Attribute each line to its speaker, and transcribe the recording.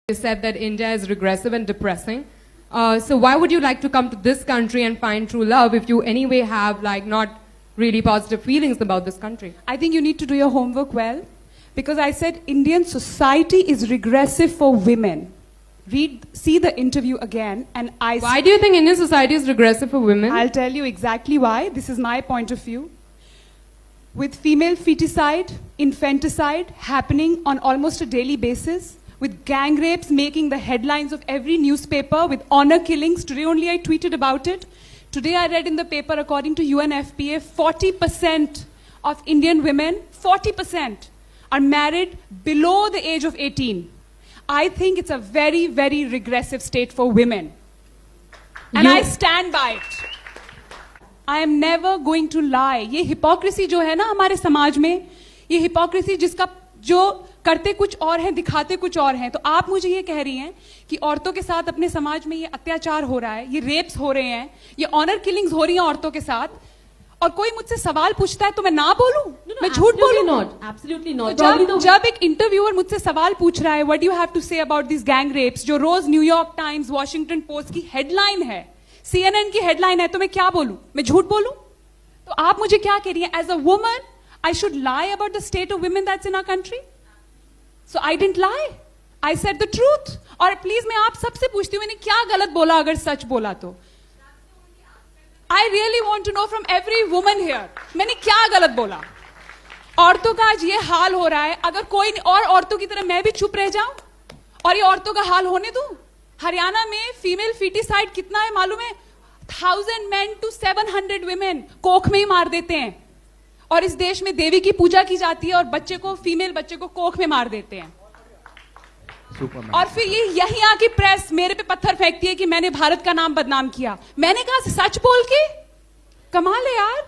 Speaker 1: You said that India is regressive and depressing. So why would you like to come to this country and find true love if you anyway have not really positive feelings about this country?
Speaker 2: I think you need to do your homework well, because I said Indian society is regressive for women. See the interview again, and
Speaker 1: Why do you think Indian society is regressive for women?
Speaker 2: I'll tell you exactly why. This is my point of view. With female feticide, infanticide happening on almost a daily basis, with gang rapes making the headlines of every newspaper, with honor killings. Today only I tweeted about it. Today I read in the paper, according to UNFPA, 40% of Indian women, 40% are married below the age of 18. I think it's a very, very regressive state for women. And I stand by it. I am never going to lie. ये hypocrisy जो है ना हमारे समाज में, ये hypocrisy जिसका जो करते कुछ और हैं, दिखाते कुछ और हैं. तो आप मुझे ये कह रही हैं कि औरतों के साथ अपने समाज में ये अत्याचार हो रहा है, ये रेप्स हो रहे हैं, ये ऑनर किलिंग्स हो रही हैं औरतों के साथ, और कोई मुझसे सवाल पूछता है तो मैं ना बोलूं? मैं झूठ बोलूं?
Speaker 3: Absolutely not.
Speaker 2: जब एक इंटरव्यूअर मुझसे सवाल पूछ रहा है, what do you have to say about this gang rapes, जो रोज न्यूयॉर्क टाइम्स, वॉशिंगटन पोस्ट की हेडलाइन है, CNN की हेडलाइन है, तो मैं क्या बोलूं? मैं झूठ बोलूं? तो आप मुझे क्या कह रही हैं? As a woman I should lie about the state of women that's in our country. So I didn't lie. I said the truth. और प्लीज मैं आप सबसे पूछती हूँ, मैंने क्या गलत बोला अगर सच बोला तो? I really want to know from every woman here. मैंने क्या गलत बोला? औरतों का आज ये हाल हो रहा है, अगर कोई और औरतों की तरह मैं भी चुप रह जाऊं और ये औरतों का हाल होने दूं? हरियाणा में फीमेल फीटिसाइड कितना है मालूम है? 1000 men to 700 women कोख में ही मार देते हैं. और इस देश में देवी की पूजा की जाती है और बच्चे को, फीमेल बच्चे को कोख में मार देते हैं. और फिर ये यही आके प्रेस मेरे पे पत्थर फेंकती है कि मैंने भारत का नाम बदनाम किया. मैंने कहा सच बोल के? कमाल है यार.